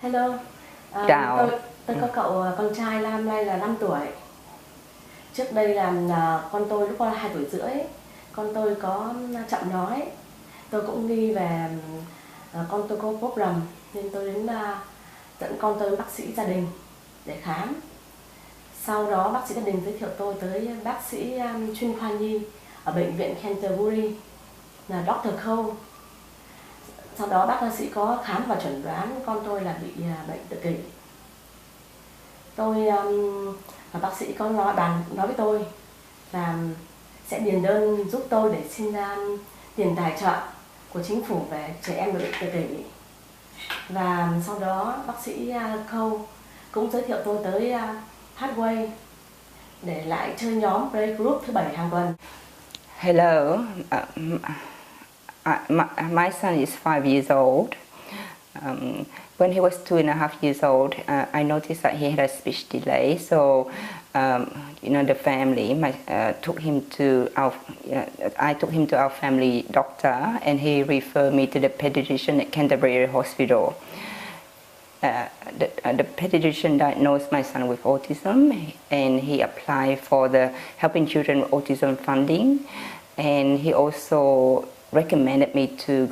Hello, Chào. tôi có cậu con trai năm nay là 5 tuổi. Trước đây là con tôi lúc 2 tuổi rưỡi, con tôi có chậm nói. Tôi cũng nghi về con tôi có problem nên tôi dẫn con tôi đến bác sĩ gia đình để khám. Sau đó bác sĩ gia đình giới thiệu tôi tới bác sĩ chuyên khoa nhi ở bệnh viện Canterbury là Dr. Cole. Sau đó bác sĩ có khám và chẩn đoán con tôi là bị bệnh tự kỷ. Và bác sĩ có nói với tôi là sẽ điền đơn giúp tôi để xin tiền tài trợ của chính phủ về trẻ em bị bệnh tự kỷ. Và sau đó bác sĩ Cole cũng giới thiệu tôi tới Pathway để lại chơi nhóm play group thứ 7 hàng tuần. Hello, my son is 5 years old. When he was 2.5 years old, I noticed that he had a speech delay. So, the family took him to I took him to our family doctor, and he referred me to the pediatrician at Canterbury Hospital. The pediatrician diagnosed my son with autism, and he applied for the Helping Children with Autism funding, and he also recommended me to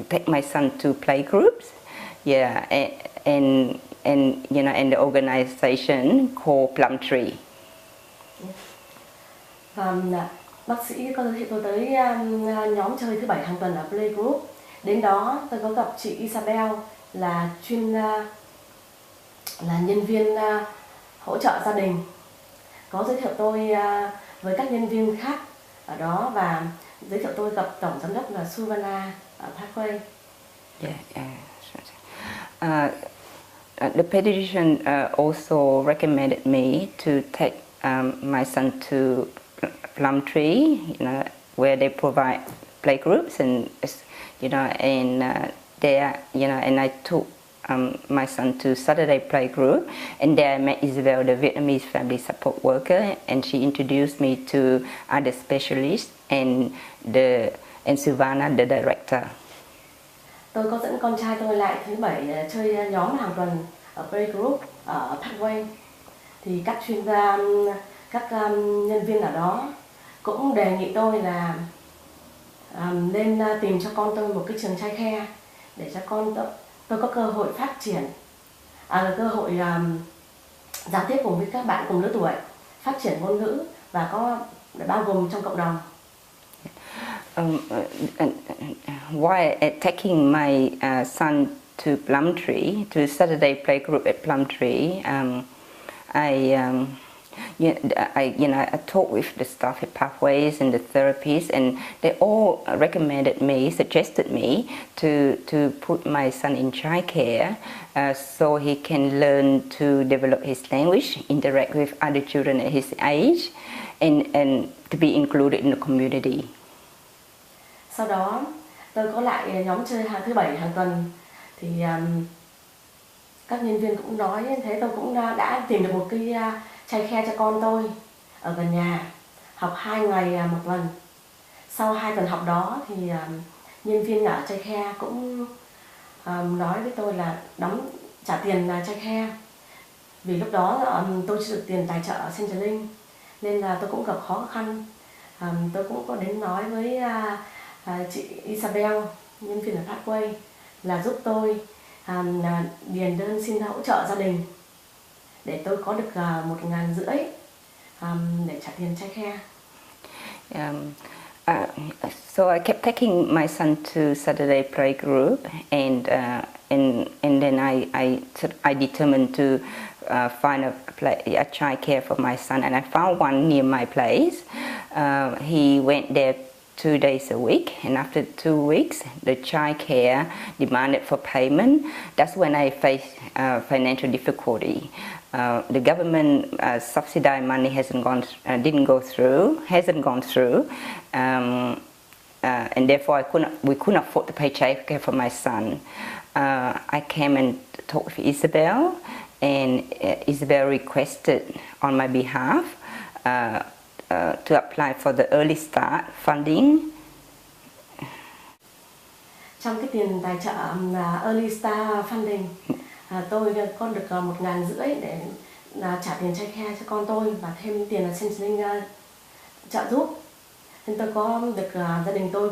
take my son to playgroups, and the organization called Plumtree. Và bác sĩ có giới thiệu tôi tới nhóm chơi thứ 7 hàng tuần ở playgroup. Đến đó tôi có gặp chị Isabel là nhân viên hỗ trợ gia đình, có giới thiệu tôi với các nhân viên khác ở đó và giới thiệu tôi gặp tổng giám đốc là Suvana ở Pathway. The pediatrician also recommended me to take my son to Plumtree, where they provide playgroups, and and I took my son to Saturday playgroup, and there I met Isabel, the Vietnamese family support worker, and she introduced me to other specialists and Silvana, the director. Tôi có dẫn con trai tôi lại thứ 7 chơi nhóm hàng tuần ở playgroup ở Pathway. Thì các chuyên gia, các nhân viên ở đó cũng đề nghị tôi là nên tìm cho con tôi một cái trường trai khe để cho con tôi có cơ hội phát triển, cơ hội giao tiếp cùng với các bạn cùng lứa tuổi, phát triển ngôn ngữ và có bao gồm trong cộng đồng. While taking my son to Plumtree, to Saturday playgroup at Plumtree, I talked with the staff at Pathways and the therapists, and they all suggested me to put my son in childcare so he can learn to develop his language, interact with other children at his age, and to be included in the community. Sau đó tôi có lại nhóm chơi thứ 7 hàng tuần thì các nhân viên cũng nói như thế, tôi cũng đã tìm được một cái trai khe cho con tôi ở gần nhà, học 2 ngày một tuần. Sau 2 tuần học đó thì nhân viên ở trai khe cũng nói với tôi là trả tiền trai khe, vì lúc đó tôi chưa được tiền tài trợ ở Centraling nên là tôi cũng gặp khó khăn. Tôi cũng có đến nói với chị Isabel, nhân viên ở Pathway, là giúp tôi điền đơn xin hỗ trợ gia đình để tôi có được 1.500 để trả tiền trai khe. So I kept taking my son to Saturday playgroup, and then I determined to find a child care for my son, and I found one near my place. He went there 2 days a week, and after 2 weeks, the child care demanded for payment. That's when I faced financial difficulty. The government subsidized money hasn't gone through, and therefore we couldn't afford to pay child care for my son. I came and talked with Isabel, and Isabel requested on my behalf to apply for the early start funding. Trong cái tiền tài trợ Early Start Funding tôi con được 1.500 để trả tiền childcare cho con tôi và thêm tiền là counseling trợ giúp. Nên tôi có được gia đình tôi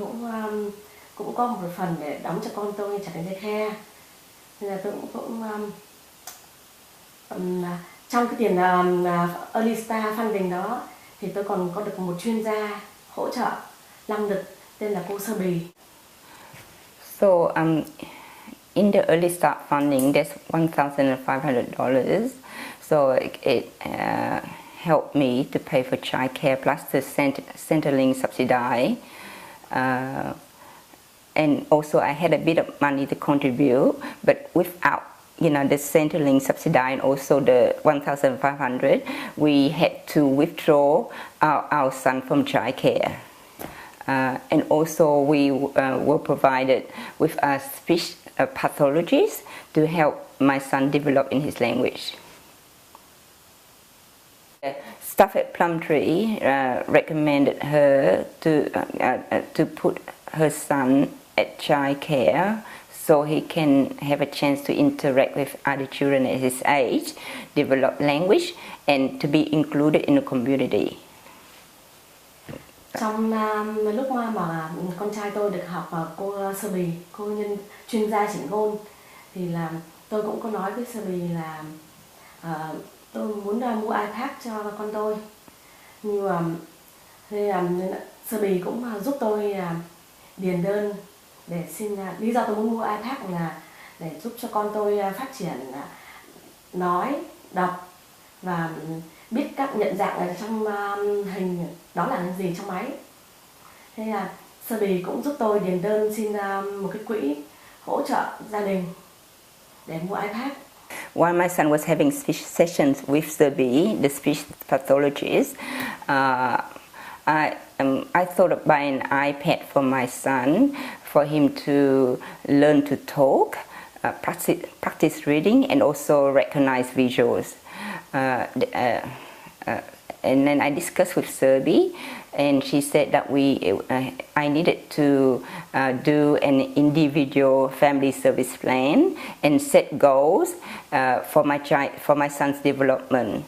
cũng có một phần để đóng cho con tôi trả tiền childcare. Nên là tôi cũng trong cái tiền early start funding đó thì tôi còn có được một chuyên gia hỗ trợ năng lực tên là cô Sơ Bì. So in the early start funding, there's $1,500. So it helped me to pay for childcare plus the Centrelink subsidy. And also I had a bit of money to contribute, but without the Centrelink subsidy and also the 1,500, we had to withdraw our son from childcare. And also we were provided with a speech pathologist to help my son develop in his language. Staff at Plumtree recommended her to put her son at childcare so he can have a chance to interact with other children at his age, develop language, and to be included in the community. Trong lúc mà con trai tôi được học cô Sơ Bì, chuyên gia chỉnh ngôn, thì là tôi cũng có nói với Sơ Bì là tôi muốn mua iPad cho con tôi. Nhưng mà Sơ Bì cũng giúp tôi điền đơn để xin lý do tôi muốn mua iPad là để giúp cho con tôi phát triển nói, đọc và biết các nhận dạng ở trong hình đó là cái gì trong máy. Thế là Sơ Bì cũng giúp tôi điền đơn xin một cái quỹ hỗ trợ gia đình để mua iPad. While my son was having speech sessions with Serbi, the speech pathologist, I thought of buying an iPad for my son for him to learn to talk, practice reading, and also recognize visuals. And then I discussed with Serbi, and she said that I needed to do an individual family service plan and set goals for my son's development.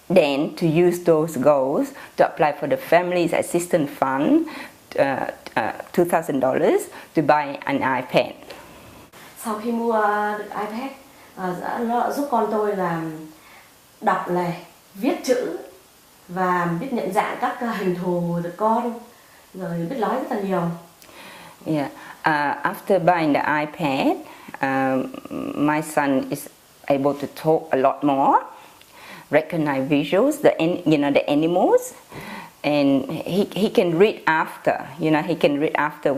Then to use those goals to apply for the Family's Assistance Fund, $2,000 to buy an iPad. Sau khi mua được iPad, nó giúp con tôi là đọc này, viết chữ và biết nhận dạng các hình thù được con, rồi biết nói rất là nhiều. Yeah. After buying the iPad, my son is able to talk a lot more, recognize visuals, the animals, and he can read after. He can read after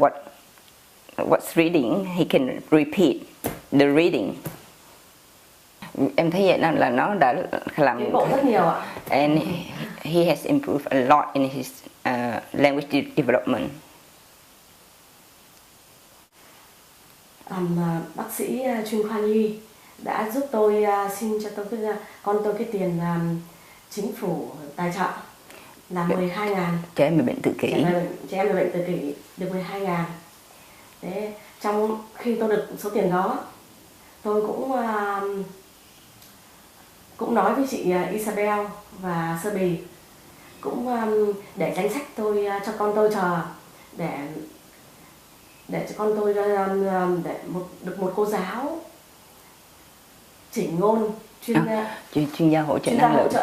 what's reading. He can repeat the reading. Em thấy vậy là nó đã làm tiến bộ rất nhiều ạ. And he has improved a lot in his language development. Bác sĩ chuyên khoa nhi đã giúp tôi xin cho con tôi cái tiền chính phủ tài trợ là 12.000. Trẻ em bị bệnh tự kỷ. Trẻ em bị bệnh tự kỷ được 12.000. Thế trong khi tôi được số tiền đó, tôi cũng nói với chị Isabel và Sơ Bì, cũng để danh sách tôi cho con tôi chờ để cho con tôi được một cô giáo chỉnh ngôn chuyên gia hỗ trợ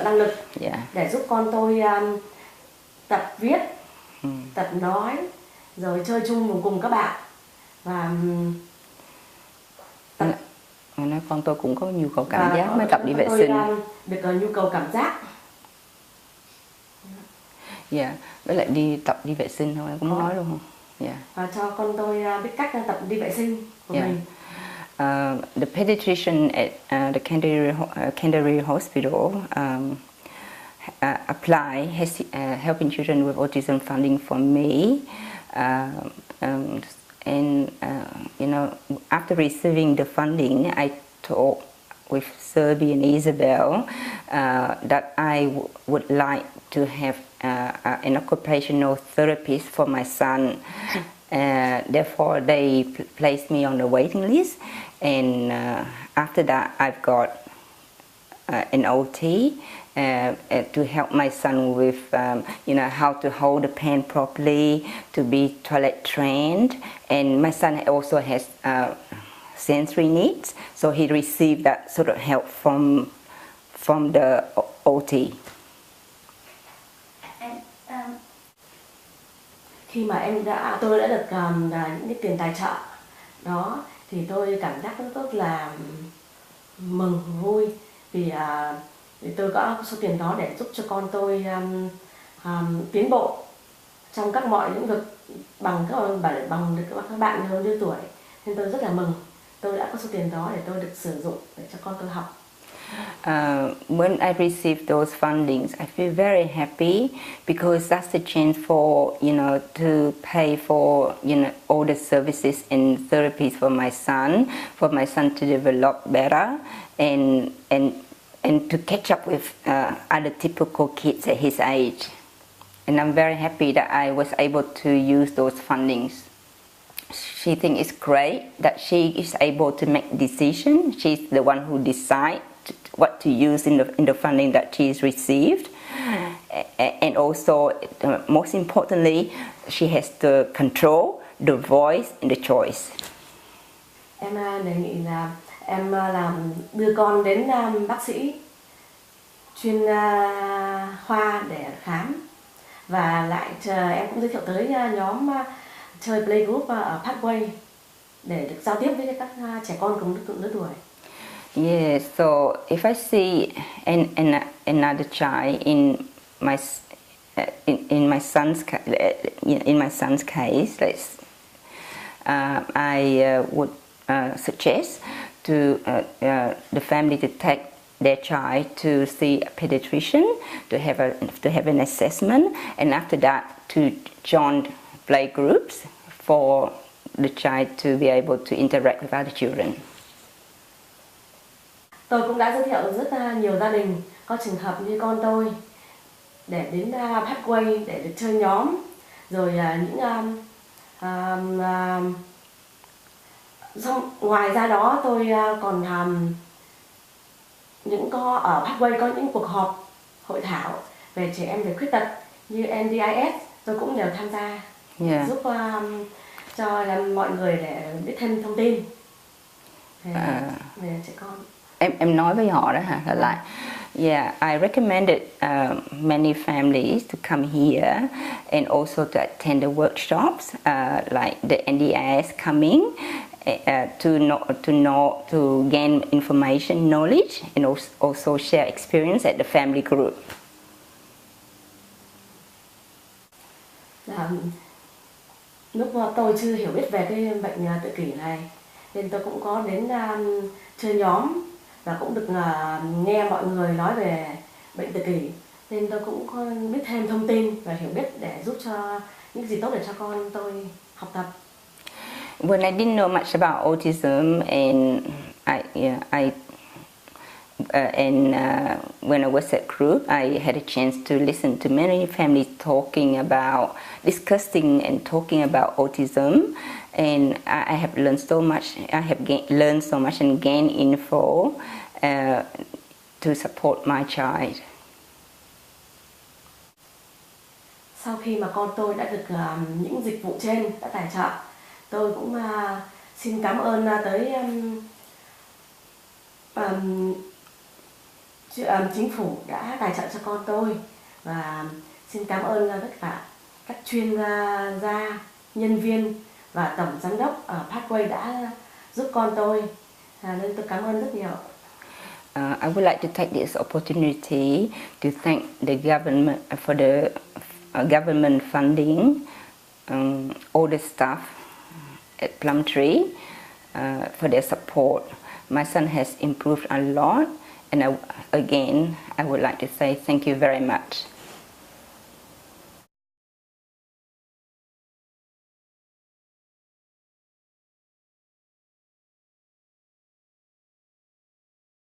năng lực yeah. Để giúp con tôi tập viết, tập nói, rồi chơi chung cùng các bạn và nói con tôi cũng có nhu cầu cảm giác mới tập đi vệ sinh. Được nhu cầu cảm giác. Dạ, với lại đi tập đi vệ sinh thôi, em cũng nói luôn không? Yeah. Và cho con tôi biết cách tập đi vệ sinh của mình. The pediatrician at the Canterbury Hospital has helping children with autism funding for me. And after receiving the funding, I talked with Serbi and Isabel that I would like to have an occupational therapist for my son. Therefore, they placed me on the waiting list, and after that I've got an OT to help my son with how to hold the pen properly, to be toilet trained, and my son also has sensory needs, so he received that sort of help from the OT. Khi mà tôi đã được những cái tiền tài trợ đó thì tôi cảm giác rất là mừng vui vì tôi có số tiền đó để giúp cho con tôi tiến bộ trong mọi lĩnh vực bằng các bạn hơn lứa tuổi, nên tôi rất là mừng tôi đã có số tiền đó để tôi được sử dụng để cho con tôi học. When I received those fundings, I feel very happy because that's a chance for to pay for all the services and therapies for my son to develop better and to catch up with other typical kids at his age. And I'm very happy that I was able to use those fundings. She thinks it's great that she is able to make decisions. She's the one who decides what to use in the funding that she's received, and also most importantly, she has the control, the voice, and the choice. Em đề nghị là em đưa con đến bác sĩ chuyên khoa để khám, và lại em cũng giới thiệu tới nhóm chơi playgroup ở Pathway để được giao tiếp với các trẻ con cùng lứa tuổi. Yeah, so if I see another child in my son's case, I would suggest to the family to take their child to see a pediatrician to have an assessment, and after that to join play groups for the child to be able to interact with other children. Tôi cũng đã giới thiệu rất nhiều gia đình có trường hợp như con tôi để đến Pathway để được chơi nhóm, rồi ngoài ra đó tôi còn ở Pathway có những cuộc họp hội thảo về trẻ em về khuyết tật như NDIS, tôi cũng đều tham gia. Yeah. Giúp cho mọi người để biết thêm thông tin về trẻ con. Em nói với họ đó hả? Là yeah, I recommended many families to come here and also to attend the workshops like the NDIS coming to gain information, knowledge, and also share experience at the family group. Lúc tôi chưa hiểu biết về cái bệnh tự kỷ này nên tôi cũng có đến chơi nhóm và cũng được nghe mọi người nói về bệnh tự kỷ, nên tôi cũng có biết thêm thông tin và hiểu biết để giúp cho những gì tốt để cho con tôi học tập. When I didn't know much about autism and when I was at group, I had a chance to listen to many families discussing and talking about autism, and I have learned so much. I have learned so much and gained info to support my child. Sau khi mà con tôi đã được những dịch vụ trên đã tài trợ, tôi cũng xin cảm ơn tới chính phủ đã tài trợ cho con tôi, và xin cảm ơn tất cả các chuyên gia, nhân viên và tổng giám đốc ở Pathway đã giúp con tôi, nên tôi cảm ơn rất nhiều. I would like to take this opportunity to thank the government for the government funding, all the staff at Plumtree for their support. My son has improved a lot, and I would like to say thank you very much.